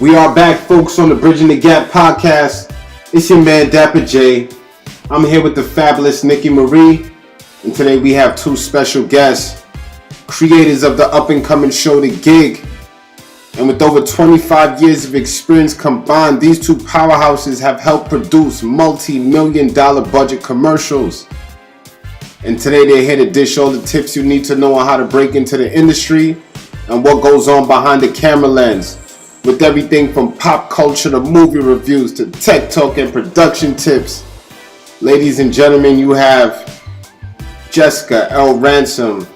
We are back, folks, on the Bridging the Gap podcast. It's your man, Dapper J. I'm here with the fabulous Nikki Marie. And today we have two special guests, creators of the up-and-coming show, The Gig. And with over 25 years of experience combined, these two powerhouses have helped produce multi-million-dollar budget commercials. And today they're here to dish all the tips you need to know on how to break into the industry and what goes on behind the camera lens. With everything from pop culture to movie reviews to tech talk and production tips. Ladies and gentlemen, you have Jessica L. Ransom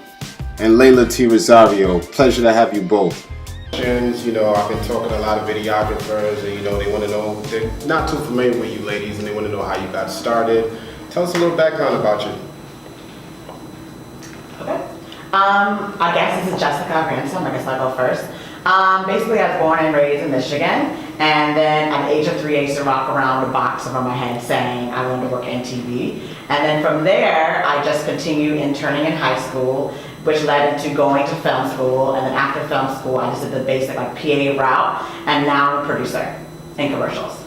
and Leyla T. Rosario. Pleasure to have you both. You know, I've been talking to a lot of videographers and, they want to know, they're not too familiar with you ladies and they want to know how you got started. Tell us a little background about you. Okay. I guess this is Jessica Ransom. I guess I'll go first. Basically, I was born and raised in Michigan, and then at the age of 3, I used to rock around with a box over my head saying I wanted to work in TV. And then from there, I just continued interning in high school, which led into going to film school. And then after film school, I just did the basic PA route, and now I'm a producer in commercials.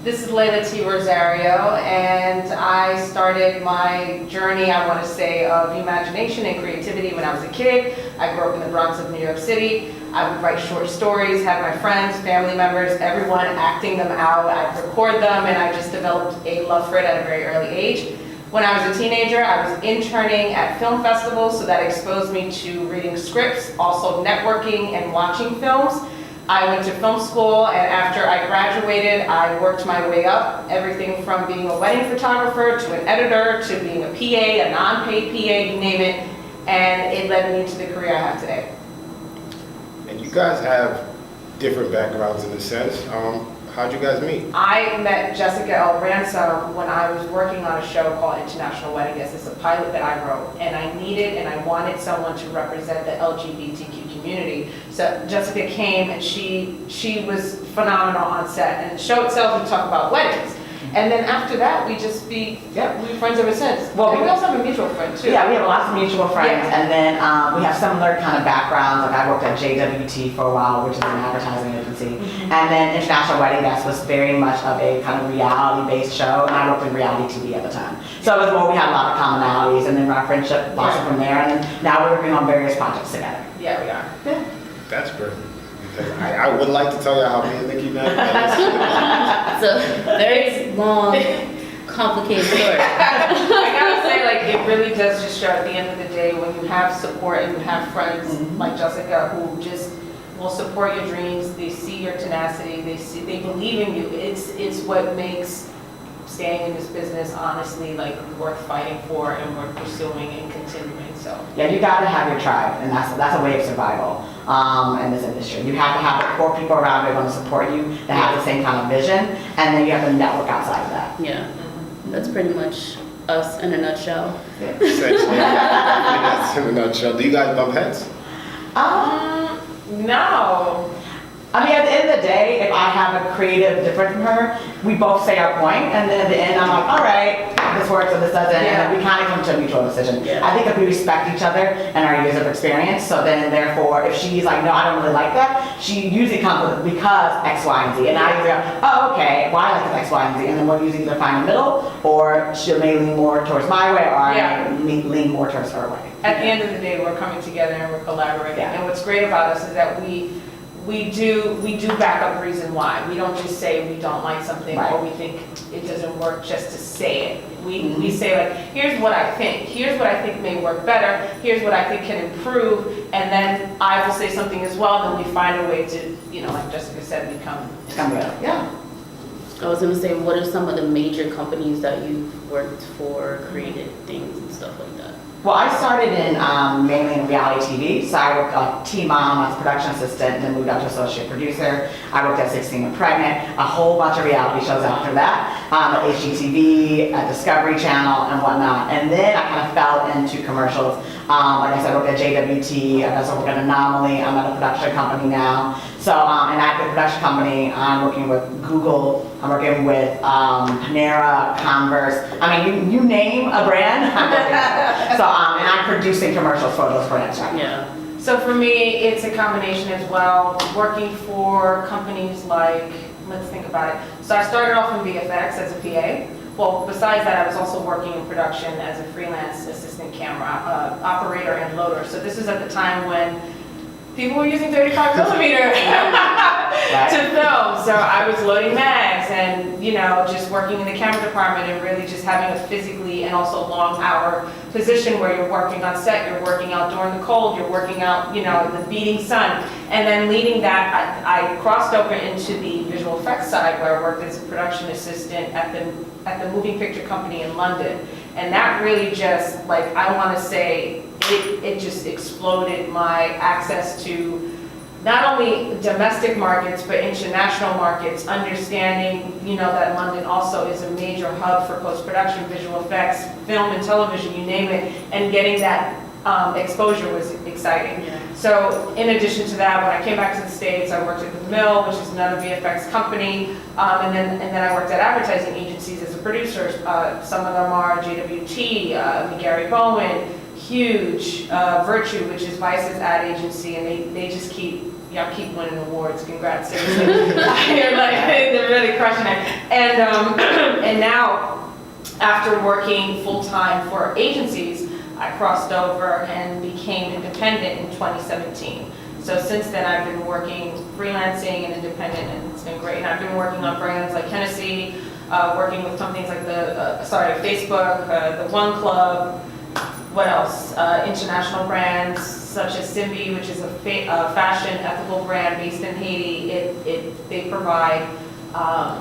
This is Leyla T. Rosario, and I started my journey, I want to say, of imagination and creativity when I was a kid. I grew up in the Bronx of New York City. I would write short stories, have my friends, family members, everyone acting them out. I'd record them, and I just developed a love for it at a very early age. When I was a teenager, I was interning at film festivals, so that exposed me to reading scripts, also networking and watching films. I went to film school, and after I graduated, I worked my way up, everything from being a wedding photographer to an editor to being a PA, a non-paid PA, you name it, and it led me into the career I have today. And you guys have different backgrounds in a sense. How'd you guys meet? I met Jessica L. Ransom when I was working on a show called International Wedding Guest. It's a pilot that I wrote, and I needed and I wanted someone to represent the LGBTQ community. So Jessica came, and she was phenomenal on set. And the show itself, we talk about weddings. And then after that, we just we were friends ever since. Well, and we also have a mutual friend too. Yeah, we have lots of mutual friends, Yeah. and then we have similar kind of backgrounds. Like I worked at JWT for a while, which is an advertising agency, and then International Wedding Guest was very much of a kind of reality-based show, and I worked in reality TV at the time. So it was more, we had a lot of commonalities, and then our friendship blossomed from there, and then now we're working on various projects together. Yeah, we are. Yeah. That's perfect. I would like to tell you how me and Nikki met. It's a very long, complicated story. I gotta say, it really does just show at the end of the day when you have support and you have friends like Jessica who just will support your dreams. They see your tenacity. They believe in you. It's what makes staying in this business honestly worth fighting for and worth pursuing and continuing. So Yeah, you got to have your tribe, and that's a way of survival in this industry. You have to have the core people around you who are going to support you that have the same kind of vision, and then you have to network outside of that. Yeah, that's pretty much us in a nutshell. Essentially, that's in a nutshell. Do you guys bump heads? no. I mean, at the end of the day, if I have a creative difference from her, we both say our point, and then at the end, I'm like, all right, this works or this doesn't, and then we kind of come to a mutual decision. Yeah. I think if we respect each other and our years of experience, so then therefore, if she's like, no, I don't really like that, she usually comes with because X, Y, and Z, and I usually go, oh, okay, well, I like this X, Y, and Z, and then we'll usually either find a middle, or she may lean more towards my way, or I may lean more towards her way. At the end of the day, we're coming together and we're collaborating. Yeah. And what's great about us is that we do back up the reason why. We don't just say we don't like something or we think it doesn't work just to say it. We say here's what I think. Here's what I think may work better. Here's what I think can improve. And then I will say something as well. Then we find a way to, like Jessica said, come together. Yeah. I was gonna say, what are some of the major companies that you've worked for, created things and stuff like that? Well, I started in mainly in reality TV, so I worked like T-Mom as production assistant, then moved up to associate producer. I worked at 16 and Pregnant, a whole bunch of reality shows after that, at HGTV, at Discovery Channel, and whatnot. And then I kind of fell into commercials. Like I said, I worked at JWT, I also worked at Anomaly, I'm at a production company now. So, and at the production company, I'm working with Google, I'm working with Panera, Converse. I mean, you name a brand, I'm working with. So, and I'm producing commercials for those brands right now. Yeah. So for me, it's a combination as well, working for companies like, let's think about it. So I started off in VFX as a PA. Well, besides that, I was also working in production as a freelance assistant camera operator and loader. So this is at the time when people were using 35 millimeter to film. So I was loading mags and, just working in the camera department and really just having a physically and also long hour position where you're working on set, you're working out during the cold, you're working out, in the beating sun. And then leading that, I crossed over into the visual effects side where I worked as a production assistant at the moving picture company in London. And that really just, I want to say, it just exploded my access to not only domestic markets, but international markets, understanding, that London also is a major hub for post-production, visual effects, film and television, you name it, and getting that exposure was exciting. Yeah. So in addition to that, when I came back to the States, I worked at The Mill, which is another VFX company, and then I worked at advertising agencies as a producer. Some of them are JWT, Gary Bowen, Huge, Virtue, which is Vice's ad agency, and they just keep winning awards. Congrats, seriously. They're really crushing it. And now, after working full-time for agencies, I crossed over and became independent in 2017. So since then, I've been working freelancing and independent, and it's been great. And I've been working on brands like Hennessy, working with companies like Facebook, the One Club. What else? International brands such as Simbi, which is a fashion ethical brand based in Haiti. They provide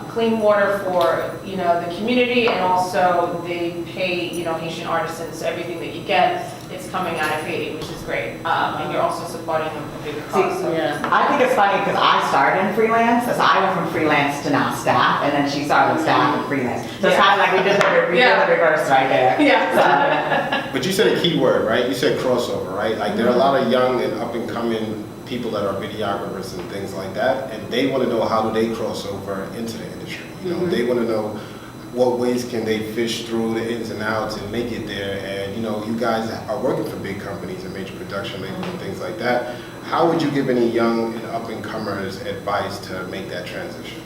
clean water for the community, and also they pay Haitian artisans. So everything that you get, it's coming out of Haiti, which is great. And you're also supporting them for bigger costs. So. Yeah. I think it's funny because I started in freelance, so I went from freelance to now staff, and then she started staff and freelance. So it's kind of like we did the reverse right there. Yeah. But you said a key word, right? You said crossover, right? Like there are a lot of young and up and coming people that are videographers and things like that, and they want to know how do they cross over into the industry. They want to know what ways can they fish through the ins and outs and make it there. And you guys are working for big companies and major production labels and things like that. How would you give any young and up and comers advice to make that transition?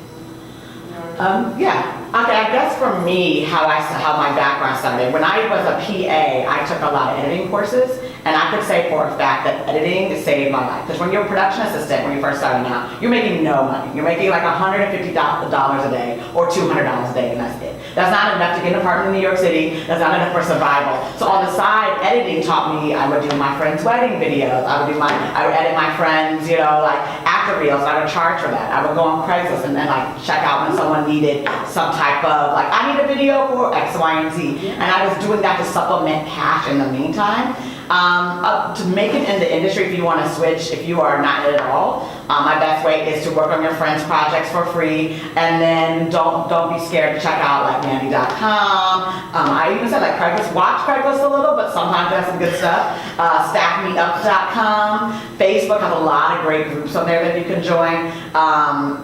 Okay, I guess for me, how my background started, when I was a PA, I took a lot of editing courses, and I could say for a fact that editing saved my life. Because when you're a production assistant, when you're first starting out, you're making no money. You're making like $150 a day or $200 a day, and that's it. That's not enough to get an apartment in New York City. That's not enough for survival. So on the side, editing taught me, I would do my friends' wedding videos. I would edit my friends, actor reels. I would charge for that. I would go on Craigslist and then check out when someone needed some type of, I need a video for X, Y, and Z. And I was doing that to supplement cash in the meantime. To make it in the industry, if you want to switch, if you are not in it at all, my best way is to work on your friends' projects for free, and then don't be scared to check out Mandy.com. I even said Craigslist, watch Craigslist a little, but sometimes that's some good stuff. Stackmeetup.com. Facebook has a lot of great groups on there that you can join.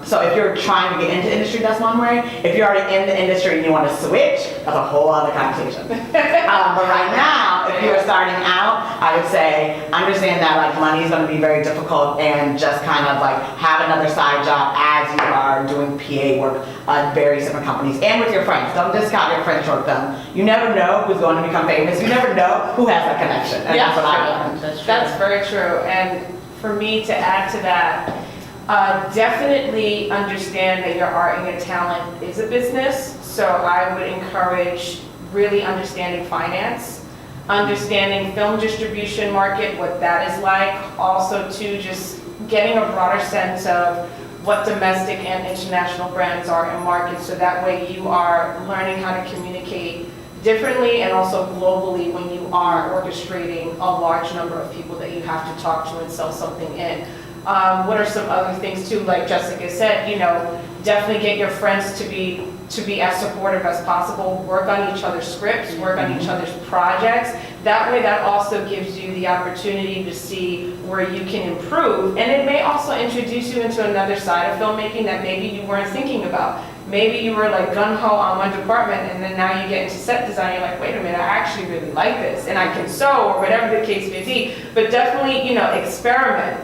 So if you're trying to get into industry, that's one way. If you're already in the industry and you want to switch, that's a whole other conversation. But right now, if you're starting out, I would say understand that money is going to be very difficult, and just kind of have another side job as you are doing PA work at various different companies and with your friends. Don't discount your friends short term. You never know who's going to become famous. You never know who has a connection. And that's what I learned. That's very true. And for me to add to that, definitely understand that your art and your talent is a business. So I would encourage really understanding finance, understanding film distribution market, what that is like. Also to just getting a broader sense of what domestic and international brands are in markets, so that way you are learning how to communicate differently and also globally when you are orchestrating a large number of people that you have to talk to and sell something in. What are some other things too, like Jessica said, definitely get your friends to be as supportive as possible, work on each other's scripts, work on each other's projects. That way that also gives you the opportunity to see where you can improve, and it may also introduce you into another side of filmmaking that maybe you weren't thinking about. maybe you were like gung-ho on one department, and then now you get into set design, you're like, wait a minute, I actually really like this, and I can sew, or whatever the case may be. But definitely, experiment.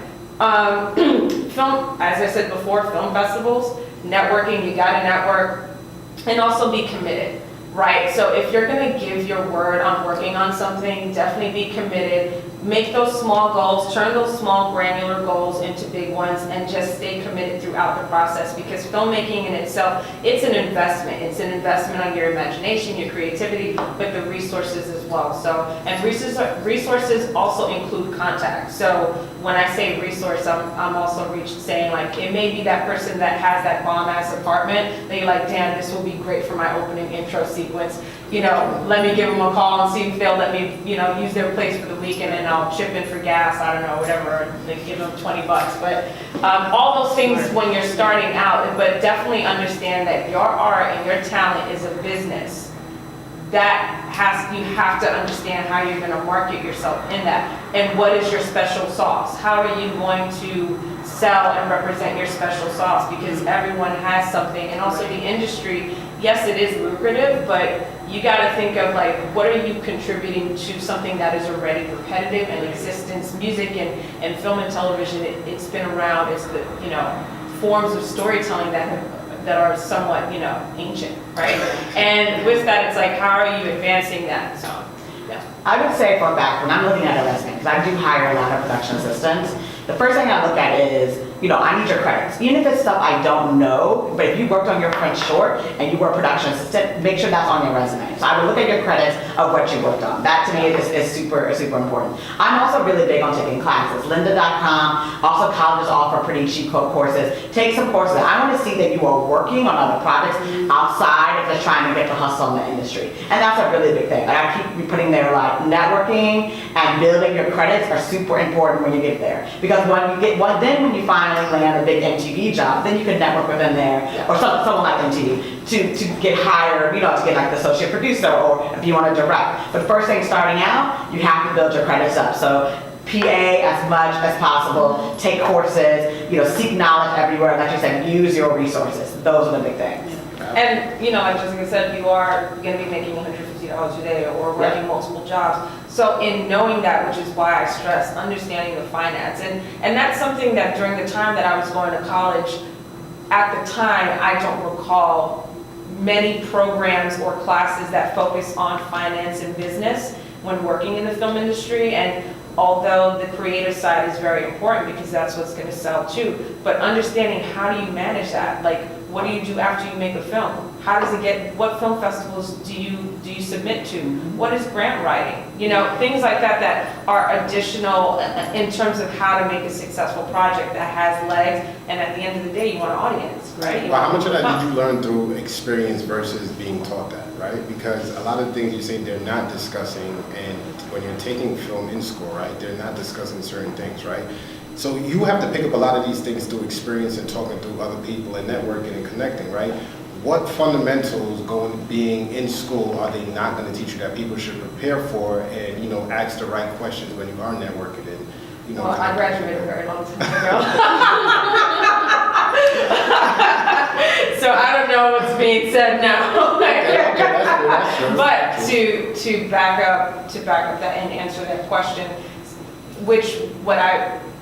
Film, as I said before, film festivals, networking, you gotta network, and also be committed, right? So if you're gonna give your word on working on something, definitely be committed. Make those small goals, turn those small granular goals into big ones, and just stay committed throughout the process, because filmmaking in itself, it's an investment. It's an investment on your imagination, your creativity, but the resources as well. So, and resources also include contact. So when I say resource, I'm also saying like, it may be that person that has that bomb ass apartment that you're like, damn, this will be great for my opening intro sequence. Let me give them a call and see if they'll let me, use their place for the weekend, and I'll chip in for gas, I don't know, whatever, and they give them $20. But all those things when you're starting out, but definitely understand that your art and your talent is a business. You have to understand how you're gonna market yourself in that, and what is your special sauce? How are you going to sell and represent your special sauce? Because everyone has something, and also the industry, yes, it is lucrative, but you gotta think of like, what are you contributing to something that is already repetitive in existence? Music and film and television, it's been around, it's the, forms of storytelling that are somewhat, ancient, right? And with that, it's like, how are you advancing that? So, yeah. I would say for when I'm looking at a resume, because I do hire a lot of production assistants, the first thing I look at is, I need your credits. Even if it's stuff I don't know, but if you worked on your French short and you were a production assistant, make sure that's on your resume. So I would look at your credits of what you worked on. That to me is super important. I'm also really big on taking classes. Lynda.com, also colleges offer pretty cheap courses. Take some courses. I want to see that you are working on other projects outside of just trying to get the hustle in the industry. And that's a really big thing. Like I keep putting there, like networking and building your credits are super important when you get there. Because when you finally land a big MTV job, then you can network with them there, or someone like MTV, to get hired, to get like the associate producer, or if you want to direct. But first thing starting out, you have to build your credits up. So PA as much as possible, take courses, seek knowledge everywhere. Like you said, use your resources. Those are the big things. And, like Jessica said, you are going to be making $150 a day or working multiple jobs. So in knowing that, which is why I stress understanding the finance. And that's something that during the time that I was going to college, at the time, I don't recall many programs or classes that focus on finance and business when working in the film industry. And although the creative side is very important because that's what's going to sell too, but understanding how do you manage that? Like, what do you do after you make a film? How does it get, what film festivals do you submit to? What is grant writing? Things like that are additional in terms of how to make a successful project that has legs, and at the end of the day, you want an audience, right? Well, how much of that did you learn through experience versus being taught that, right? Because a lot of the things you say they're not discussing, and when you're taking film in school, right, they're not discussing certain things, right? So you have to pick up a lot of these things through experience and talking to other people and networking and connecting, right? What fundamentals being in school are they not going to teach you that people should prepare for, and ask the right questions when you are networking and Well, I graduated a very long time ago. So I don't know what's being said now. that's true. But to back up that and answer that question,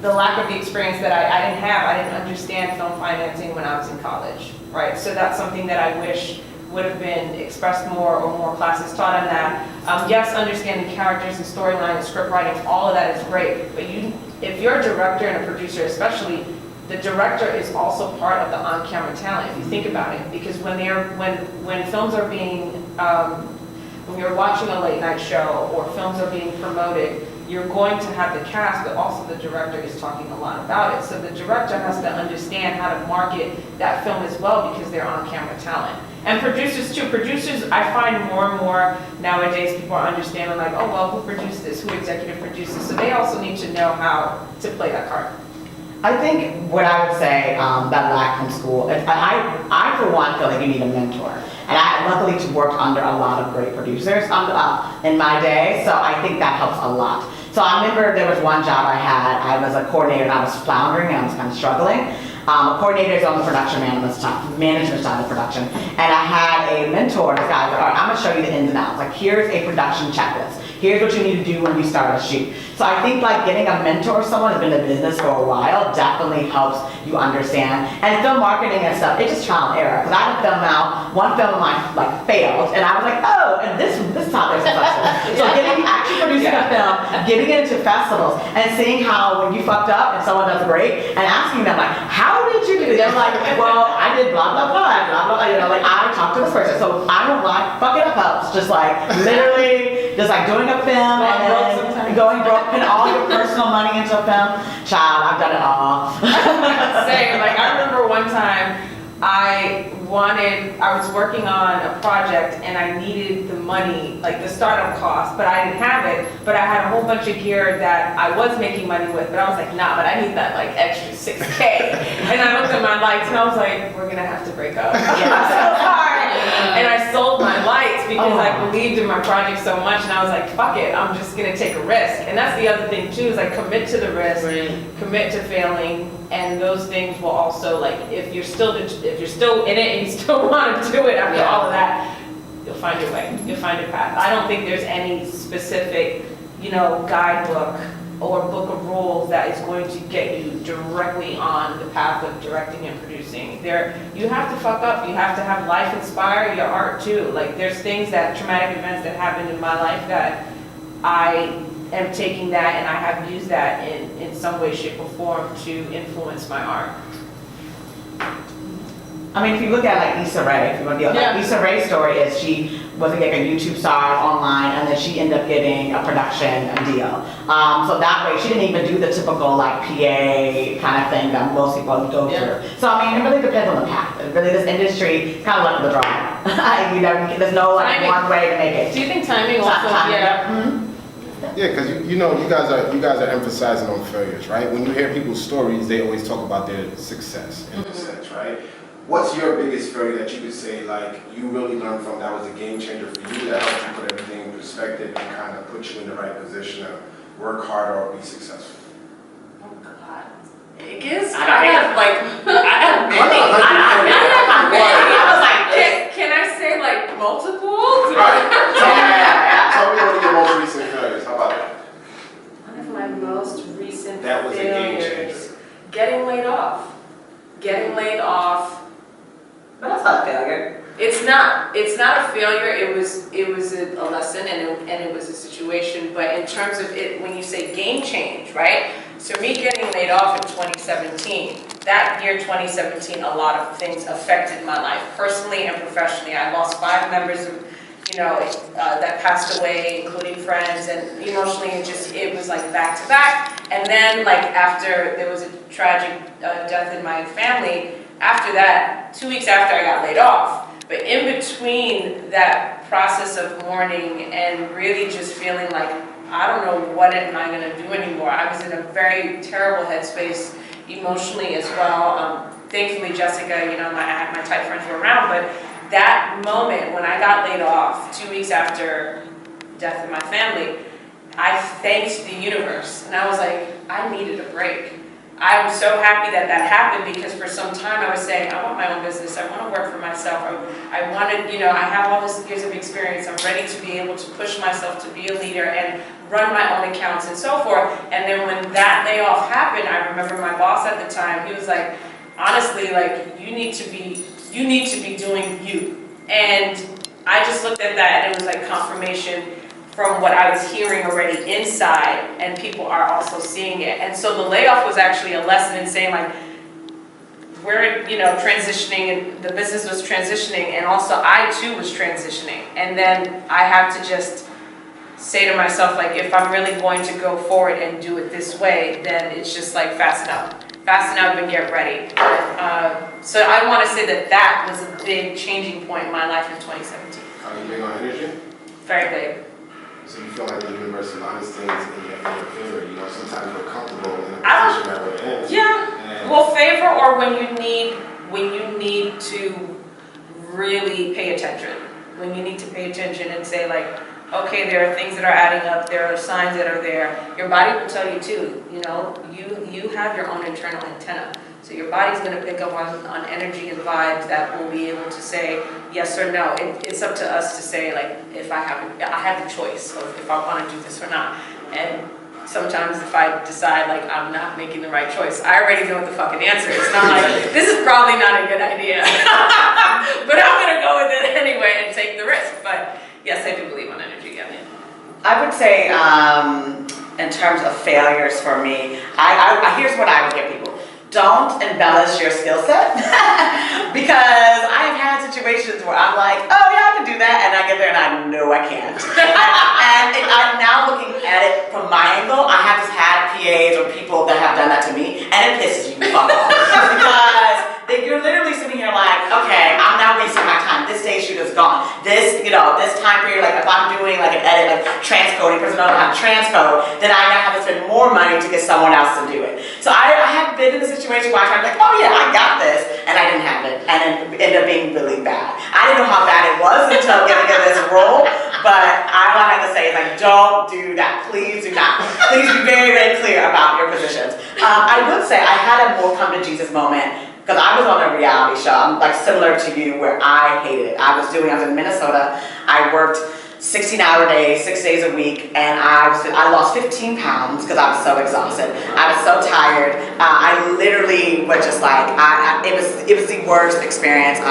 the lack of the experience that I didn't have, I didn't understand film financing when I was in college, right? So that's something that I wish would have been expressed more, or more classes taught on that. Yes, understanding characters and storyline and script writing, all of that is great, but if you're a director and a producer especially, the director is also part of the on-camera talent, if you think about it, because when films are being, when you're watching a late night show or films are being promoted, you're going to have the cast, but also the director is talking a lot about it. So the director has to understand how to market that film as well, because they're on-camera talent. And producers too. Producers, I find more and more nowadays people are understanding like, oh, well, who produced this? Who executive produces? So they also need to know how to play that card. I think what I would say that lack from school is I for one feel like you need a mentor. And I luckily worked under a lot of great producers in my day, so I think that helps a lot. So I remember there was one job I had, I was a coordinator and I was floundering and I was kind of struggling. Coordinators on the production management side of production. And I had a mentor, this guy, all right, I'm gonna show you the ins and outs. Like, here's a production checklist. Here's what you need to do when you start a shoot. So I think like getting a mentor, someone who's been in business for a while, definitely helps you understand. And film marketing and stuff, it's just trial and error. Because I had to film out, one film of mine like failed, and I was like, oh, and this time they're successful. So actually producing a film, getting it into festivals, and seeing how when you fucked up and someone does great, and asking them like, how did you do it? They're like, well, I did blah blah blah blah blah. You know, like I talked to this person. So I don't lie, fuck it up helps. Just like literally, just like doing a film and then going broke, putting all your personal money into a film. Child, I've done it all. Same. Like I remember one time I was working on a project and I needed the money, like the startup cost, but I didn't have it. But I had a whole bunch of gear that I was making money with, but I was like, nah, but I need that like extra $6K. And I looked at my lights and I was like, we're gonna have to break up. I'm so sorry. And I sold my lights because I believed in my project so much, and I was like, fuck it, I'm just gonna take a risk. And that's the other thing too, is like commit to the risk, commit to failing, and those things will also, like, if you're still in it and you still want to do it after all of that, you'll find your way, you'll find your path. I don't think there's any specific, guidebook or book of rules that is going to get you directly on the path of directing and producing. You have to fuck up, you have to have life inspire your art too. Like there's traumatic events that happened in my life that I am taking that and I have used that in some way, shape, or form to influence my art. I mean, if you look at like Issa Rae, if you want to be like Issa Rae's story is she was like a YouTube star online, and then she ended up getting a production deal. So that way, she didn't even do the typical like PA kind of thing that most people go through. So I mean, it really depends on the path. Really, this industry is kind of luck of the draw. There's no like one way to make it. Do you think timing also? Yeah, because you guys are emphasizing on failures, right? When you hear people's stories, they always talk about their success in a sense, right? What's your biggest failure that you could say, like, you really learned from that was a game changer for you, that helped you put everything in perspective and kind of put you in the right position to work harder or be successful? Oh God, biggest? I have many. Can I say like multiple? Right. Tell me one of your most recent failures. How about that? One of my most recent That was failures. a game changer. Getting laid off. But that's not a failure. It's not a failure. It was a lesson and it was a situation. But in terms of it, when you say game change, right? So me getting laid off in 2017, that year 2017, a lot of things affected my life personally and professionally. I lost 5 members of, that passed away, including friends, and emotionally it was like back to back. And then like after there was a tragic death in my family, after that, 2 weeks after I got laid off. But in between that process of mourning and really just feeling like, I don't know what am I going to do anymore. I was in a very terrible headspace emotionally as well. Thankfully, Jessica, my tight friends were around, but that moment when I got laid off 2 weeks after death in my family, I thanked the universe. And I was like, I needed a break. I was so happy that happened because for some time I was saying, I want my own business. I want to work for myself. I wanted, I have all this years of experience. I'm ready to be able to push myself to be a leader and run my own accounts and so forth. And then when that layoff happened, I remember my boss at the time, he was like, honestly, like, you need to be doing you. And I just looked at that and it was like confirmation from what I was hearing already inside, and people are also seeing it. And so the layoff was actually a lesson in saying like, we're, transitioning, and the business was transitioning, and also I too was transitioning. And then I have to just say to myself, like, if I'm really going to go forward and do it this way, then it's just like fasten up and get ready. So I want to say that was a big changing point in my life in 2017. Are you big on energy? Very big. So you feel like the universe aligns things in your favor, sometimes you're comfortable in a position that we're in. Yeah. Well, favor, or when you need to really pay attention. When you need to pay attention and say like, okay, there are things that are adding up, there are signs that are there. Your body will tell you too, you have your own internal antenna. So your body's gonna pick up on energy and vibes that will be able to say yes or no. It's up to us to say, like, if I have the choice of if I wanna do this or not. And sometimes if I decide like I'm not making the right choice, I already know what the fucking answer is. It's not like, this is probably not a good idea. But I'm gonna go with it anyway and take the risk. But yes, I do believe on energy, yeah. I would say, in terms of failures for me, here's what I would give people. Don't embellish your skill set because I've had situations where I'm like, oh yeah, I can do that, and I get there and I know I can't. and I'm now looking at it from my angle. I have just had PAs or people that have done that to me, and it pisses you the fuck off because you're literally sitting here like, okay, I'm now wasting my time. This day shoot is gone. This time period, like if I'm doing like an edit, like transcoding, person knows how to transcode, then I now have to spend more money to get someone else to do it. So I have been in a situation where I tried to be like, oh yeah, I got this, and I didn't have it, and it ended up being really bad. I didn't know how bad it was until getting in this role, but all I have to say is like, don't do that. Please do not. Please be very, very clear about your positions. I would say I had a more come to Jesus moment. Because I was on a reality show, I'm like similar to you, where I hated it. I was in Minnesota. I worked 16-hour days, 6 days a week, and I lost 15 pounds because I was so exhausted. I was so tired. I literally was just like, it was the worst experience.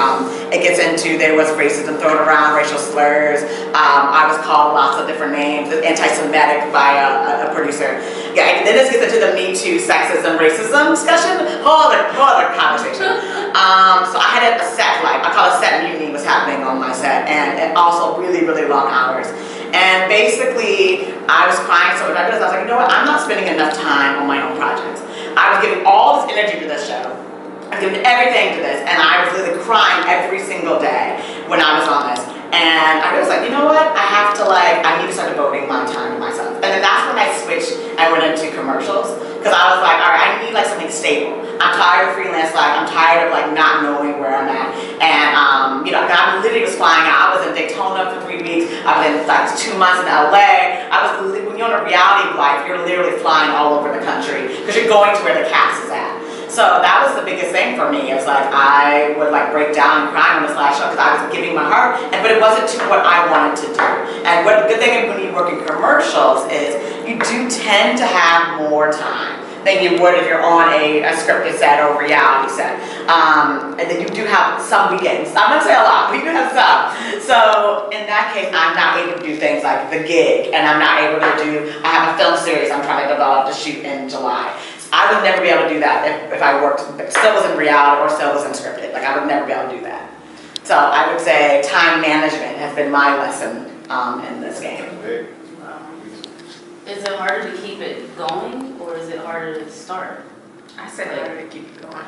It gets into, there was racism thrown around, racial slurs. I was called lots of different names, anti-Semitic by a producer. Yeah, then this gets into the Me Too, sexism, racism discussion, whole other conversation. So I had a set life. I call it set mutiny was happening on my set, and also really, really long hours. And basically, I was crying so much. I was like, you know what? I'm not spending enough time on my own projects. I was giving all this energy to this show. I was giving everything to this, and I was literally crying every single day when I was on this. And I was like, you know what? I need to start devoting my time to myself. And then that's when I switched and went into commercials. Because I was like, all right, I need like something stable. I'm tired of freelance life. I'm tired of like not knowing where I'm at. And I literally was flying out. I was in Daytona for 3 weeks. I was in like 2 months in LA. When you're on a reality life, you're literally flying all over the country because you're going to where the cast is at. So that was the biggest thing for me. It's like I would like break down and cry on this last show because I was giving my heart, but it wasn't to what I wanted to do. And what the good thing when you work in commercials is you do tend to have more time than you would if you're on a scripted set or a reality set. And then you do have some weekends. I'm not saying a lot, but you do have some. So in that case, I'm not able to do things like The Gig, and I'm not able to I have a film series I'm trying to develop to shoot in July. I would never be able to do that if I still was in reality or still was in scripted. Like I would never be able to do that. So I would say time management has been my lesson in this game. Is it harder to keep it going, or is it harder to start? I say harder to keep it going.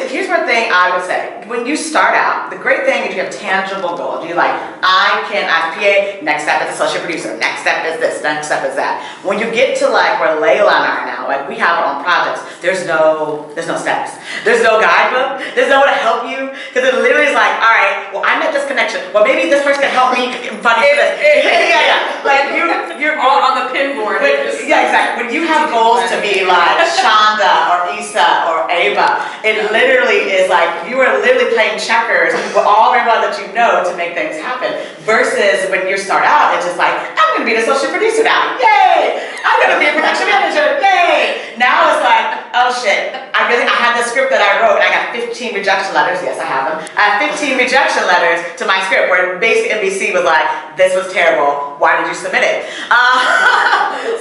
Here's one thing I would say. When you start out, the great thing is you have tangible goals. You're like, I have PA, next step is associate producer, next step is this, next step is that. When you get to like where Layla and I are now, like we have our own projects, there's no steps. There's no guidebook, there's no one to help you, because it literally is like, all right, well I met this connection, well maybe this person can help me funny for this. Yeah. Like you're all on the pin board. Yeah, exactly. When you have goals to be like Shonda or Issa or Ava, it literally is like you are literally playing checkers with all everyone that you know to make things happen. Versus when you start out, it's just like, I'm going to be the associate producer now. Yay! I'm going to be a production manager. Yay! Now it's like, oh shit. I had the script that I wrote and I got 15 rejection letters. Yes, I have them. I had 15 rejection letters to my script where basically NBC was like, this was terrible. Why did you submit it?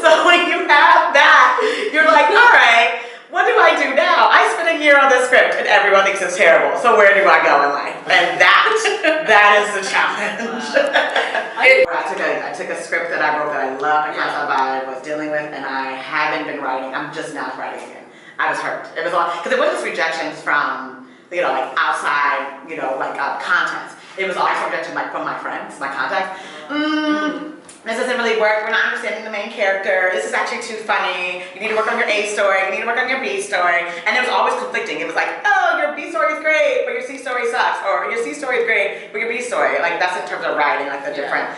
So when you have that, you're like, all right. What do I do now? I spent a year on this script and everyone thinks it's terrible. So where do I go in life? And that is the challenge. I took a script that I wrote that I loved and I was dealing with, and I haven't been writing. I'm just now writing again. I was hurt. It was all because it wasn't just rejections from like outside contacts. It was also rejection from my friends, my contacts. This doesn't really work. We're not understanding the main character. This is actually too funny. You need to work on your A story. You need to work on your B story. And it was always conflicting. It was like, oh, your B story is great, but your C story sucks. Or your C story is great, but your B story. Like that's in terms of writing, like the different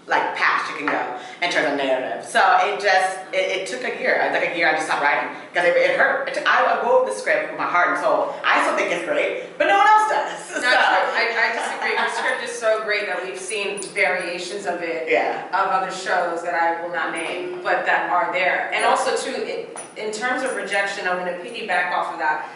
paths you can go in terms of narrative. So it took a year. Like a year I just stopped writing. because it hurt. I wrote the script with my heart and soul. I still think it's great, but no one else does. Not true. I disagree. The script is so great that we've seen variations of it, Yeah. of other shows that I will not name, but that are there. And also too, in terms of rejection, I'm going to piggyback off of that.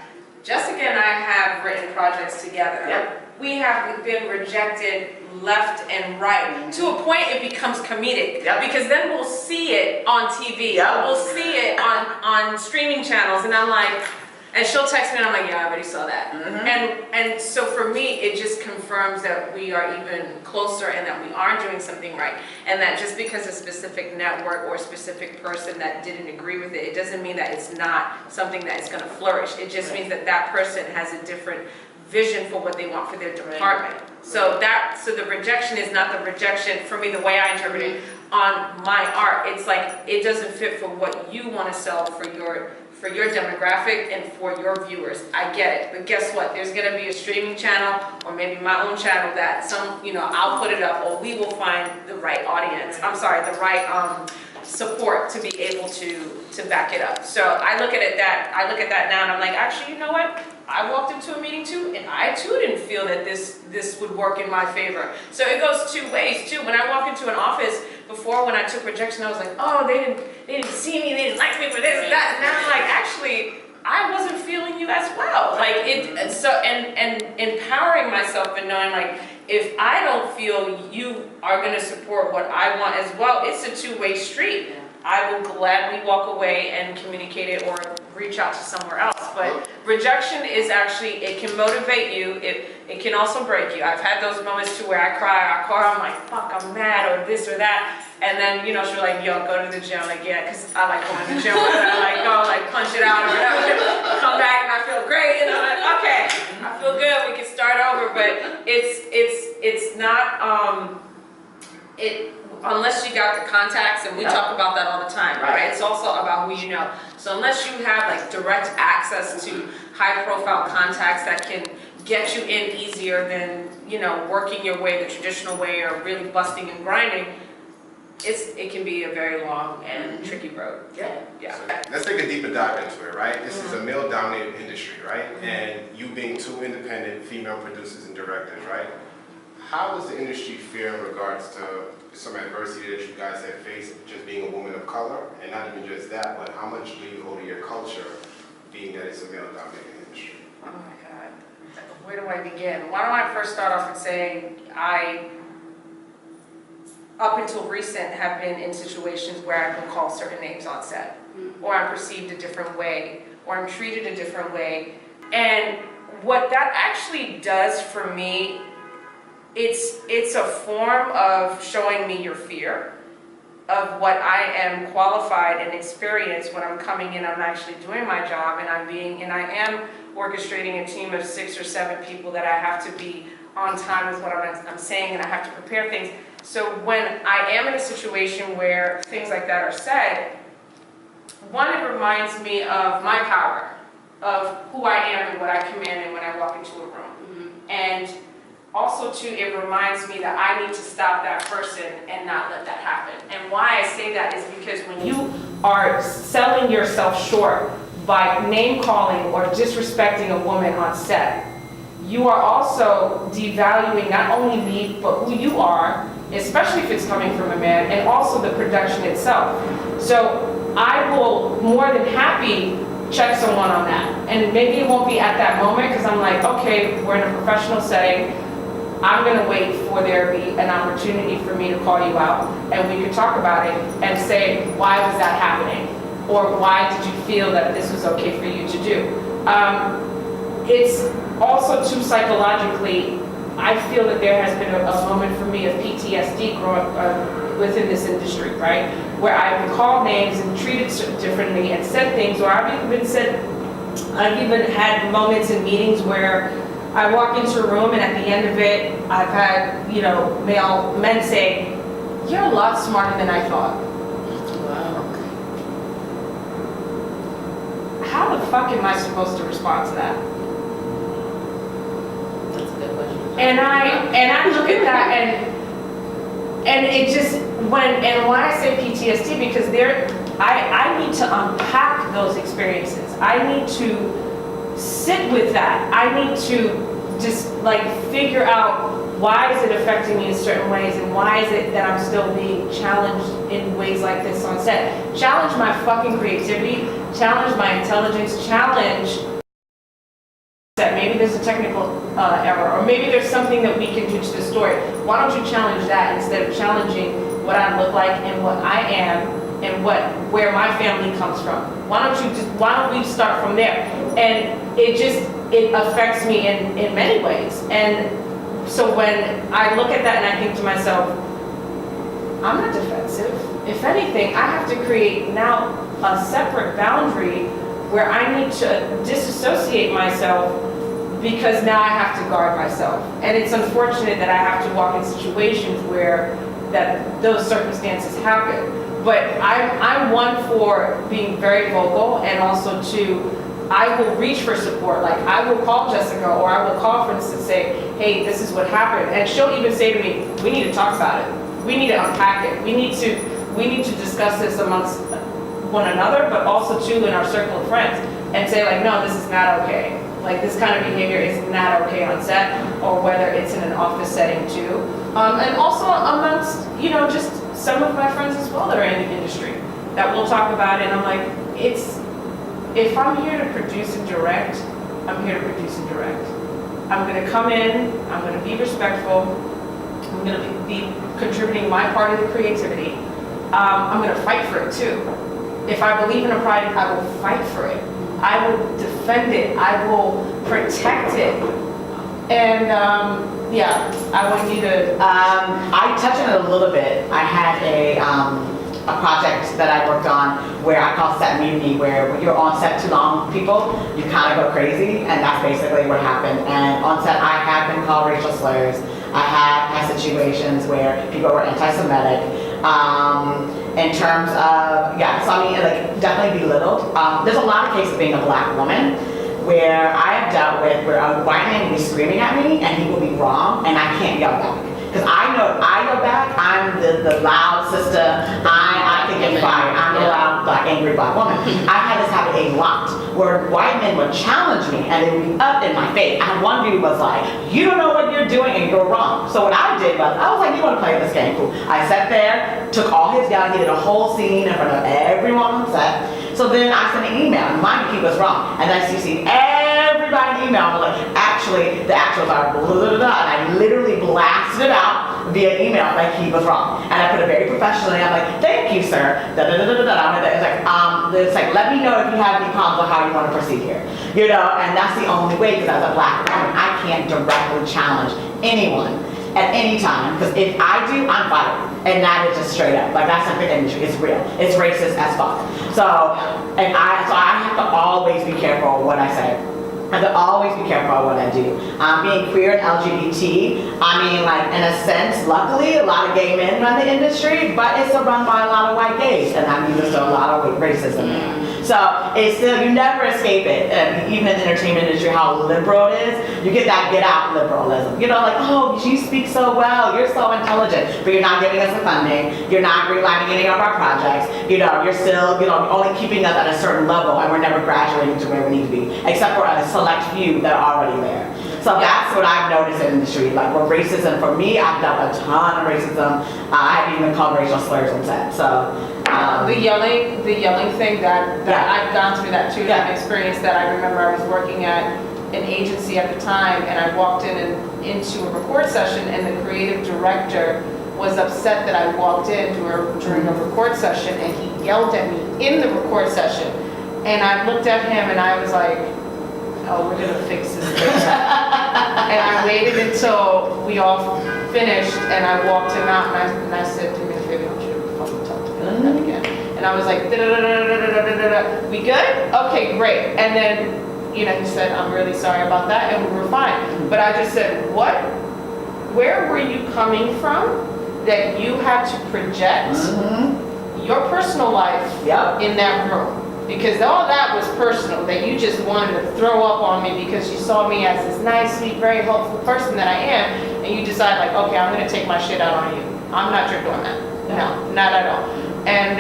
Jessica and I have written projects together. Yep. We have been rejected left and right. To a point it becomes comedic. Yep. Because then we'll see it on TV. Yep. We'll see it on streaming channels and I'm like, and she'll text me and I'm like, yeah, I already saw that. And so for me, it just confirms that we are even closer and that we are doing something right. And that just because a specific network or a specific person that didn't agree with it, it doesn't mean that it's not something that is gonna flourish. It just means that that person has a different vision for what they want for their department. So the rejection is not the rejection, for me, the way I interpret it, on my art. It's like, it doesn't fit for what you wanna sell for your demographic and for your viewers. I get it, but guess what? There's gonna be a streaming channel or maybe my own channel that I'll put it up or we will find the right audience. I'm sorry, the right support to be able to back it up. So I look at that now and I'm like, actually, you know what? I walked into a meeting too, and I too didn't feel that this would work in my favor. So it goes two ways too. When I walk into an office, before when I took rejection, I was like, oh, they didn't see me, they didn't like me for this and that. And now I'm like, actually, I wasn't feeling you as well. Like and empowering myself and knowing like, if I don't feel you are gonna support what I want as well, it's a two-way street. I will gladly walk away and communicate it or reach out to somewhere else. But rejection is actually, it can motivate you, it can also break you. I've had those moments too where I cry, I'm like, fuck, I'm mad or this or that. And then, she's like, yo, go to the gym. I'm like, yeah, because I like going to the gym. I like go, like punch it out or whatever. Come back and I feel great. And I'm like, okay, I feel good, we can start over. But it's not, unless you got the contacts, and we talk about that all the time, right? It's also about who you know. So unless you have like direct access to high profile contacts that can get you in easier than, working your way the traditional way or really busting and grinding, it can be a very long and tricky road. Yeah. So let's take a deeper dive into it, right? This is a male-dominated industry, right? And you being two independent female producers and directors, right? How does the industry fare in regards to some adversity that you guys have faced, just being a woman of color, and not even just that, but how much do you owe to your culture, being that it's a male-dominated industry? Oh my God, where do I begin? Why don't I first start off with saying up until recent, have been in situations where I've been called certain names on set, or I'm perceived a different way, or I'm treated a different way. And what that actually does for me, it's a form of showing me your fear of what I am qualified and experienced when I'm coming in, I'm actually doing my job, and I am orchestrating a team of 6 or 7 people that I have to be on time with what I'm saying, and I have to prepare things. So when I am in a situation where things like that are said, one, it reminds me of my power, of who I am and what I command when I walk into a room. And also, too, it reminds me that I need to stop that person and not let that happen. And why I say that is because when you are selling yourself short by name-calling or disrespecting a woman on set, you are also devaluing not only me, but who you are, especially if it's coming from a man, and also the production itself. So I will more than happy check someone on that. And maybe it won't be at that moment, because I'm like, okay, we're in a professional setting. I'm gonna wait for there to be an opportunity for me to call you out, and we could talk about it and say, why was that happening? Or why did you feel that this was okay for you to do? It's also too psychologically, I feel that there has been a moment for me of PTSD growing within this industry, right? Where I've been called names and treated differently and said things, or I've even had moments in meetings where I walk into a room and at the end of it, I've had, male men say, you're a lot smarter than I thought. Wow. How the fuck am I supposed to respond to that? That's a good question. And I look at that and it just, why I say PTSD, because I need to unpack those experiences. I need to sit with that. I need to just like figure out why is it affecting me in certain ways and why is it that I'm still being challenged in ways like this on set. Challenge my fucking creativity, challenge my intelligence, challenge that maybe there's a technical error or maybe there's something that we can do to the story. Why don't you challenge that instead of challenging what I look like and what I am and where my family comes from? Why don't we start from there? And it affects me in many ways. And so when I look at that and I think to myself, I'm not defensive. If anything, I have to create now a separate boundary where I need to disassociate myself because now I have to guard myself. And it's unfortunate that I have to walk in situations where those circumstances happen. But I'm one for being very vocal and also I will reach for support. Like I will call Jessica or I will call, for instance, say, hey, this is what happened. And she'll even say to me, we need to talk about it. We need to unpack it. We need to discuss this amongst one another, but also too in our circle of friends and say like, no, this is not okay. Like this kind of behavior is not okay on set or whether it's in an office setting too. And also amongst, just some of my friends as well that are in the industry that we'll talk about it. And I'm like, if I'm here to produce and direct, I'm here to produce and direct. I'm going to come in, I'm going to be respectful, I'm going to be contributing my part of the creativity. I'm going to fight for it too. If I believe in a project, I will fight for it. I will defend it. I will protect it. And I want you to... I touched on it a little bit. I had a project that I worked on where I call set mutiny, where when you're on set too long with people, you kind of go crazy, and that's basically what happened. And on set, I have been called racial slurs. I have had situations where people were anti-Semitic. In terms of, so I mean, like, definitely belittled. There's a lot of cases being a black woman where I have dealt with where a white man will be screaming at me and he will be wrong and I can't yell back. Because I know if I yell back, I'm the loud sister, I can get fired. I'm the loud, black, angry black woman. I had this happen a lot where white men would challenge me and they would be up in my face. And one dude was like, you don't know what you're doing and you're wrong. So what I did was, I was like, you want to play this game? Cool. I sat there, took all his yelling, he did a whole scene in front of everyone on set. So then I sent an email, and mind you, he was wrong. And I CC'd everybody in the email. I was like, actually, the actuals are blah, blah, blah, blah. And I literally blasted it out via email like he was wrong. And I put it very professionally. I'm like, thank you, sir. Da, da, da, da, da, da. It's like, let me know if you have any problems with how you want to proceed here. And that's the only way, because as a black woman, I can't directly challenge anyone at any time, because if I do, I'm fired. And that is just straight up. Like, that's not the industry. It's real. It's racist as fuck. So I have to always be careful what I say. I have to always be careful of what I do. Being queer and LGBT, I mean, like, in a sense, luckily, a lot of gay men run the industry, but it's run by a lot of white gays, and I mean, there's still a lot of racism there. So it's still, you never escape it. Even in the entertainment industry, how liberal it is, you get that get out liberalism. Like, oh, you speak so well, you're so intelligent, but you're not giving us the funding, you're not greenlighting any of our projects, you're still, only keeping us at a certain level, and we're never graduating to where we need to be, except for a select few that are already there. So that's what I've noticed in the industry. Like, where racism, for me, I've dealt a ton of racism. I haven't even called racial slurs on set. So the yelling thing that I've gone through that too. That experience that I remember I was working at an agency at the time, and I walked into a record session, and the creative director was upset that I walked in during a record session, and he yelled at me in the record session. And I looked at him and I was like, oh, we're gonna fix this later. And I waited until we all finished, and I walked him out, and I said, do me a favor, don't you fucking talk to me like that again. And I was like, we good? Okay, great. And then, he said, I'm really sorry about that, and we were fine. But I just said, where were you coming from that you had to project your personal life in that room? Because all that was personal, that you just wanted to throw up on me because you saw me as this nice, sweet, very hopeful person that I am, and you decide like, okay, I'm gonna take my shit out on you. I'm not your doormat. No, not at all. And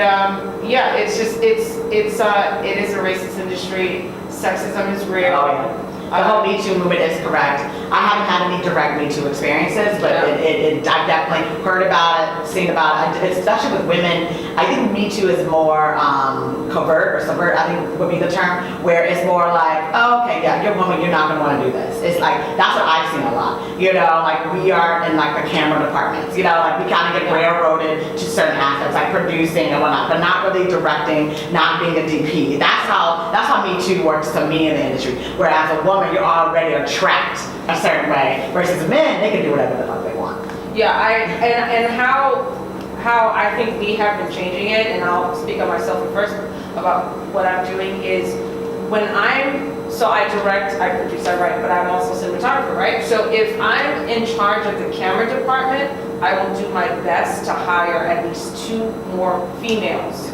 yeah, it's just, it is a racist industry. Sexism is real. Oh, yeah. The whole Me Too movement is correct. I haven't had any direct Me Too experiences, but I've definitely heard about it, seen about it, especially with women. I think Me Too is more covert or subvert, I think would be the term, where it's more like, oh, okay, yeah, you're a woman, you're not gonna wanna do this. It's like, that's what I've seen a lot. You know, like we are in like the camera departments, you know, like we kind of get railroaded to certain aspects, like producing and whatnot, but not really directing, not being a DP. That's how Me Too works to me in the industry. Whereas a woman, you're already trapped a certain way, versus men, they can do whatever the fuck they want. Yeah, and how I think we have been changing it, and I'll speak on myself first about what I'm doing is when I direct, I produce, I write, but I'm also cinematographer, right? So if I'm in charge of the camera department, I will do my best to hire at least 2 more females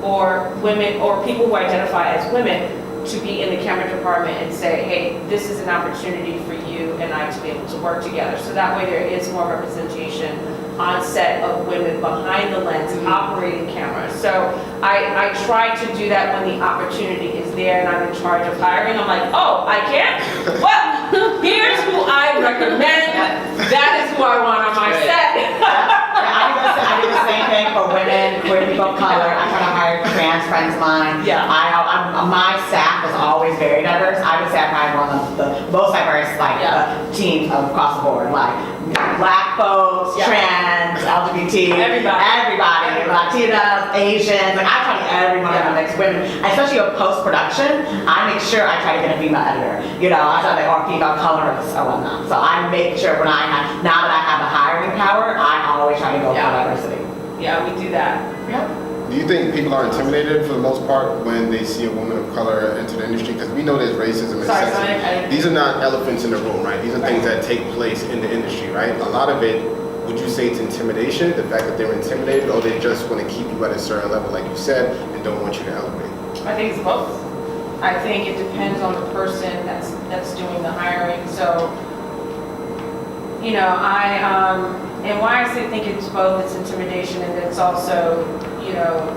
or women or people who identify as women to be in the camera department and say, hey, this is an opportunity for you and I to be able to work together. So that way there is more representation on set of women behind the lens operating cameras. So I try to do that when the opportunity is there and I'm in charge of hiring. I'm like, oh, I can't? Well, here's who I recommend. That is who I want on my set. I do the same thing for women, for people of color. I try to hire trans friends of mine. Yeah. My staff is always very diverse. I would say I'm probably one of the most diverse teams across the board. Like black folks, trans, LGBT, everybody, Latinas, Asians. Like I try to get everyone in the mix. Women, especially with post-production, I make sure I try to get a female editor. You know, I try to or female colorist or whatnot. So I make sure now that I have the hiring power, I always try to go for diversity. Yeah, we do that. Yep. Do you think people are intimidated for the most part when they see a woman of color enter the industry? Because we know there's racism and sexism. These are not elephants in the room, right? These are things that take place in the industry, right? A lot of it, would you say it's intimidation, the fact that they're intimidated, or they just want to keep you at a certain level, like you said, and don't want you to elevate? I think it's both. I think it depends on the person that's doing the hiring. So, you know, and why I think it's both, it's intimidation and it's also, you know,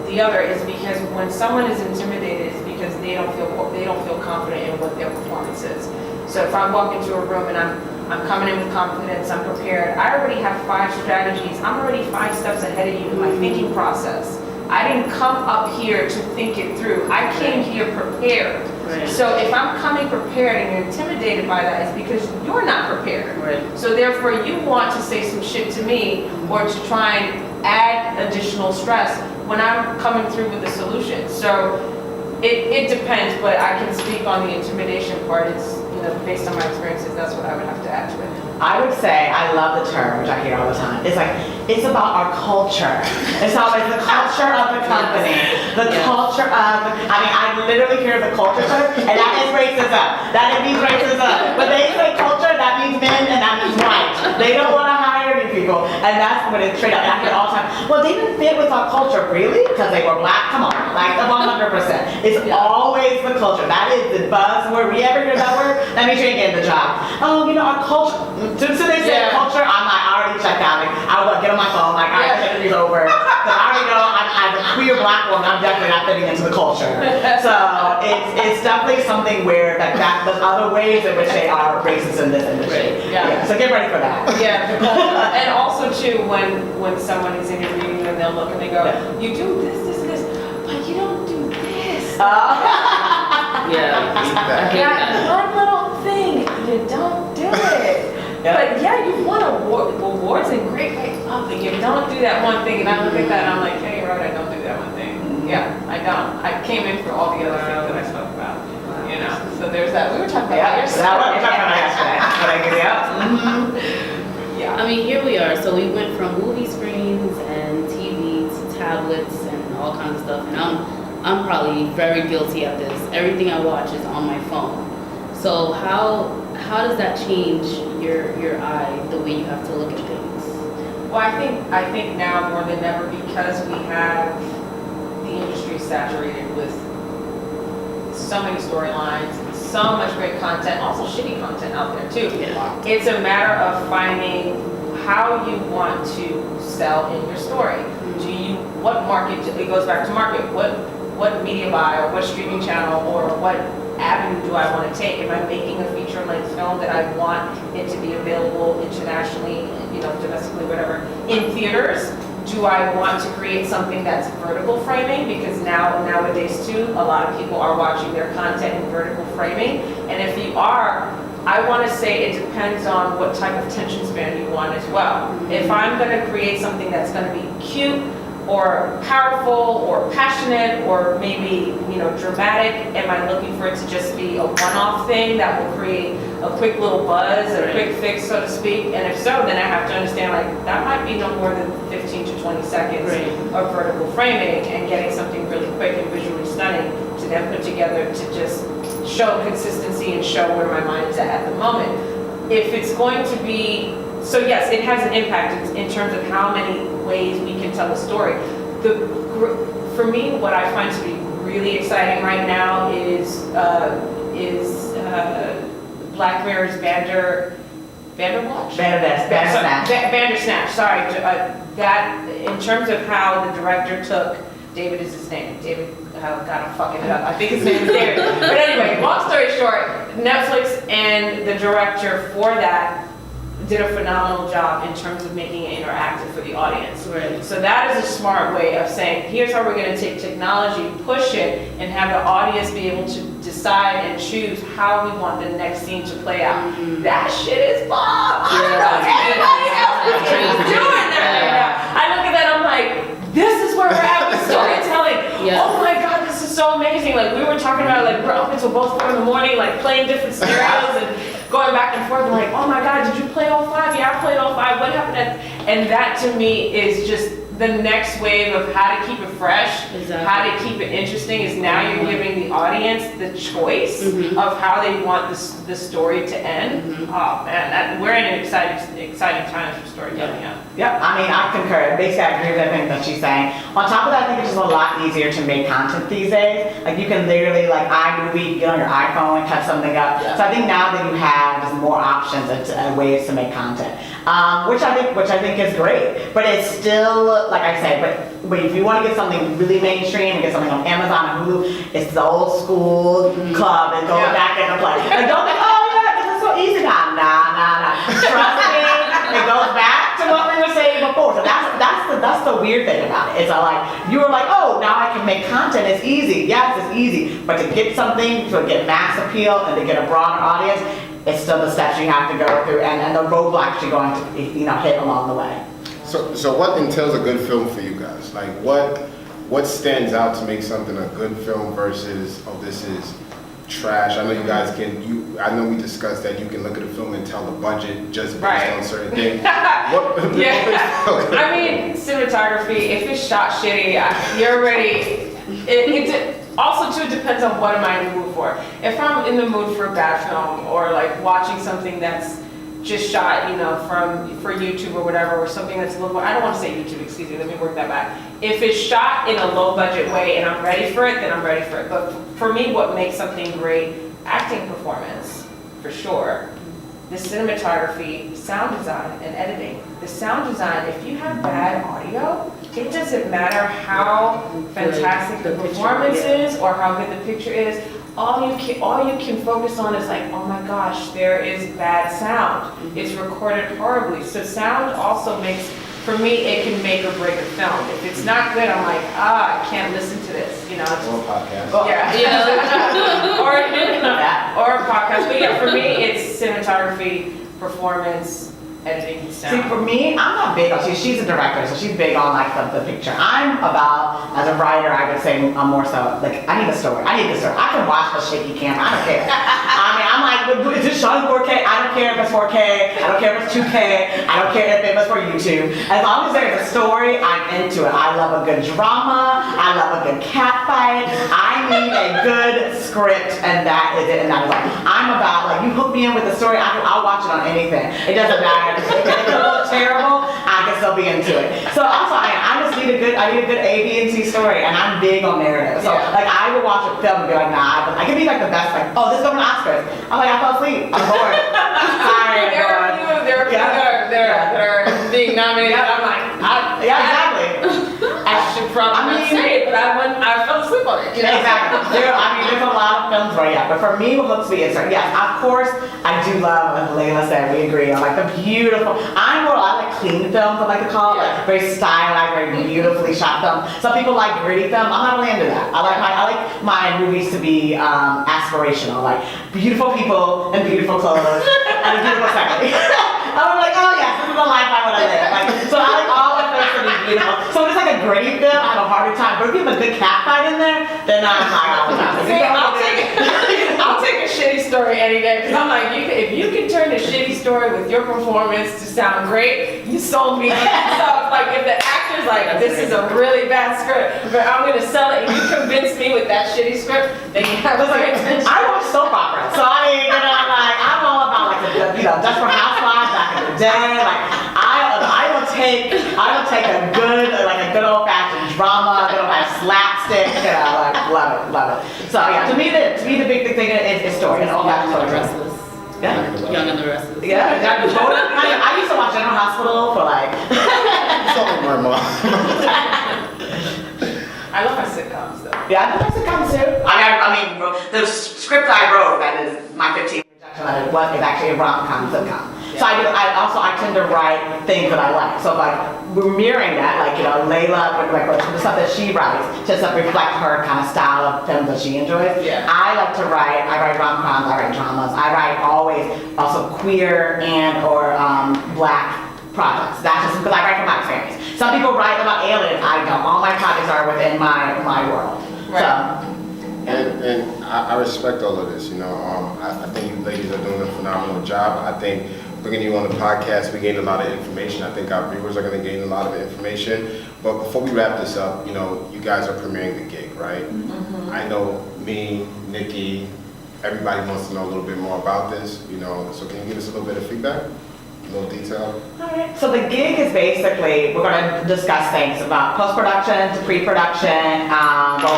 the other is because when someone is intimidated, it's because they don't feel confident in what their performance is. So if I walk into a room and I'm coming in with confidence, I'm prepared, I already have 5 strategies, I'm already 5 steps ahead of you in my thinking process. I didn't come up here to think it through. I came here prepared. Right. So if I'm coming prepared and you're intimidated by that, it's because you're not prepared. Right. So therefore you want to say some shit to me or to try and add additional stress when I'm coming through with the solution. So it depends, but I can speak on the intimidation part. It's, you know, based on my experiences, that's what I would have to add to it. I would say, I love the term, which I hear all the time. It's like, it's about our culture. It's always the culture of the company. The culture of, I literally hear the culture term, and that is racism. That means racism. But they say culture, that means men, and that means white. They don't want to hire new people. And that's what it's straight up. I hear all the time, well, they didn't fit with our culture. Really? Because they were black? Come on. Like, 100%. It's always the culture. That is the buzzword. We ever hear that word? That means you ain't getting the job. Oh, you know, our culture. So they say culture, I'm like, I already checked out. Like, I would get on my phone, like, all right, the interview's over. Because I already know, as a queer black woman, I'm definitely not fitting into the culture. So it's definitely something where there's other ways in which they are racist in this industry. Right. Yeah. So get ready for that. Yeah, the culture. And also too, when someone is interviewing you and they'll look and they go, you do this, but you don't do this. One little thing, you don't do it. But yeah, you won awards and great, but you don't do that one thing. And I look at that and I'm like, hey, you're right, I don't do that one thing. Yeah, I don't. I came in for all the other things that I spoke about. You know, so there's that. We were talking about that yesterday. We were talking about yesterday. Yeah. I mean, here we are. So we went from movie screens and TV to tablets and all kinds of stuff. And I'm probably very guilty of this. Everything I watch is on my phone. So how does that change your eye, the way you have to look at things? Well, I think now more than ever, because we have the industry saturated with so many storylines, so much great content, also shitty content out there too. Yeah. It's a matter of finding how you want to sell in your story. What market, it goes back to market, what media buy or what streaming channel or what avenue do I want to take? Am I making a feature-length film that I want it to be available internationally, domestically, whatever, in theaters? Do I want to create something that's vertical framing? Because nowadays too, a lot of people are watching their content in vertical framing. And if you are, I want to say it depends on what type of attention span you want as well. If I'm going to create something that's going to be cute, or powerful, or passionate, or maybe, dramatic? Am I looking for it to just be a one-off thing that will create a quick little buzz, a quick fix, so to speak? And if so, then I have to understand, that might be no more than 15 to 20 seconds of vertical framing and getting something really quick and visually stunning to then put together to just show consistency and show where my mind is at the moment. If it's going to be, so yes, it has an impact in terms of how many ways we can tell a story. For me, what I find to be really exciting right now is Black Mirror's Bandersnatch. Sorry, that in terms of how the director took. David is his name. David. Oh God, I'm fucking it up. I think his name is David. But anyway, long story short, Netflix and the director for that did a phenomenal job in terms of making it interactive for the audience. Right. So that is a smart way of saying, here's how we're going to take technology, push it, and have the audience be able to decide and choose how we want the next scene to play out. That shit is bomb. I don't know if anybody else is doing that right now. I look at that, I'm like, this is where we're at with storytelling. Yeah. Oh my God, this is so amazing. We were talking about, we're up until both 4 in the morning, playing different scenarios and going back and forth, oh my God, did you play all 5? Yeah, I played all 5. What happened? And that to me is just the next wave of how to keep it fresh, how to keep it interesting is now you're giving the audience the choice of how they want the story to end. Oh man, we're in an exciting time for storytelling. Yep, I concur. Basically, I agree with everything that she's saying. On top of that, I think it's just a lot easier to make content these days. You can literally, iMovie, get on your iPhone and cut something up. So I think now that you have just more options and ways to make content, which I think is great. But it's still, like I say, but if you want to get something really mainstream and get something on Amazon or Hulu, it's the old school club and go back into play. Don't think, oh yeah, this is so easy now. Nah. Trust me, it goes back to what we were saying before. So that's the weird thing about it. It's you were oh, now I can make content. It's easy. Yes, it's easy. But to get something, to get mass appeal and to get a broader audience, it's still the steps you have to go through and the roadblocks you're going to hit along the way. So what entails a good film for you guys? What stands out to make something a good film versus, oh, this is trash? I know you guys I know we discussed that you can look at a film and tell the budget just based on certain things. I mean, cinematography, if it's shot shitty, you're already, also too, it depends on what am I in the mood for. If I'm in the mood for a bad film or watching something that's just shot, for YouTube or whatever, or something that's a little more, I don't want to say YouTube, excuse me, let me work that back. If it's shot in a low budget way and I'm ready for it, then I'm ready for it. But for me, what makes something great, acting performance, for sure. The cinematography, sound design, and editing. The sound design, if you have bad audio, it doesn't matter how fantastic the performance is or how good the picture is. All you can focus on is oh my gosh, there is bad sound. It's recorded horribly. So sound also makes, for me, it can make or break a film. If it's not good, I'm I can't listen to this. Or a podcast. or a podcast. But yeah, for me, it's cinematography, performance, editing, and sound. See, for me, I'm not big on, she's a director, so she's big on the picture. I'm about, as a writer, I would say I'm more so, I need a story. I can watch a shaky camera, I don't care. I'm is this shot in 4K? I don't care if it's 4K, I don't care if it's 2K, I don't care if it was for YouTube. As long as there's a story, I'm into it. I love a good drama, I love a good cat fight, I need a good script, and that is it. And that is I'm about, you hook me in with the story, I'll watch it on anything. It doesn't matter. If it looks terrible, I can still be into it. So also, I just need a good A, B, and C story, and I'm big on narrative. So Yeah. like I would watch a film and be like, nah, I can be like the best, like, oh, this is going to Oscars. I'm like, I fell asleep. I'm bored. Sorry, I'm There are bored. a few that are being nominated. I'm like, Yeah, exactly. I should probably not say it, but I fell asleep on it. You know? Exactly. There's a lot of films where, yeah, but for me, what hooks me is, yes, of course, I do love, as Layla said, we agree, I like the beautiful, I like clean films, I like to call it, like very stylized, very beautifully shot films. Some people like gritty film, I'm not really into that. I like my movies to be aspirational, like beautiful people and beautiful clothes and a beautiful setting. I was like, oh yeah, this is the life I want to live. Like, so I like all the things to be beautiful. So if it's like a gritty film, I have a harder time. But if you have a good cat fight in there, then I'm like, all the time. See, I'll take a shitty story any day, because I'm like, if you can turn a shitty story with your performance to sound great, you sold me. So like, if the actor's like, this is a really bad script, but I'm gonna sell it, and you convince me with that shitty script, then you have my attention. I watch soap operas, so I mean, like, I'm all about like the, Desperate Housewives back in the day. Like, I will take a good old fashioned drama, a good old fashioned slapstick. Like, love it. So yeah, to me the big thing is story. It's all about Young and the story. Restless. Yeah. Young and the Restless. Yeah, I used to watch General Hospital for like. So my mom. I love my sitcoms though. Yeah, I think that's a sitcoms too. I mean, the script I wrote, that is my 15 Rejection letter, is actually a rom-com sitcom. So I tend to write things that I like. So like we're mirroring that, like Layla, the stuff that she writes, just to reflect her kind of style of films that she enjoys. Yeah. I write rom-coms, I write dramas, I write always also queer and or black projects. That's just because I write from my experience. Some people write about aliens. I don't. All my projects are within my world. Right. So. And I respect all of this, I think you ladies are doing a phenomenal job. I think bringing you on the podcast, we gained a lot of information. I think our viewers are going to gain a lot of information. But before we wrap this up, you guys are premiering the gig, right? Mm-hmm. I know me, Nikki, everybody wants to know a little bit more about this, so can you give us a little bit of feedback? A little detail? Alright, so the gig is basically, we're going to discuss things about post-production to pre-production,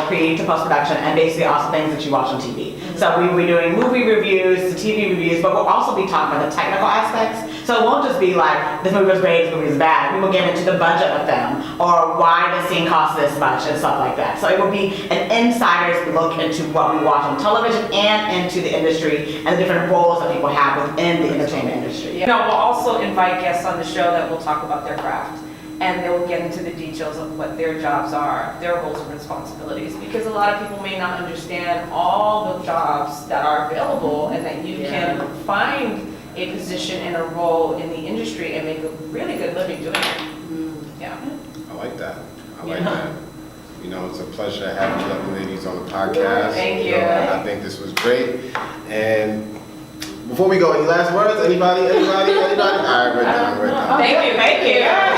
pre to post-production, and basically also things that you watch on TV. So we'll be doing movie reviews, TV reviews, but we'll also be talking about the technical aspects. So it won't just be like, this movie was great, this movie was bad. We will get into the budget of them, or why the scene costs this much, and stuff like that. So it will be an insider's look into what we watch on television and into the industry and the different roles that people have within the entertainment industry. We'll also invite guests on the show that will talk about their craft, and they will get into the details of what their jobs are, their roles and responsibilities, because a lot of people may not understand all the jobs that are available and that you can find a position and a role in the industry and make a really good living doing it. Yeah. I like that. That. It's a pleasure to have you lovely ladies on the podcast. Thank you. I think this was great. And before we go, any last words? Anybody? All right, we're done. Thank you.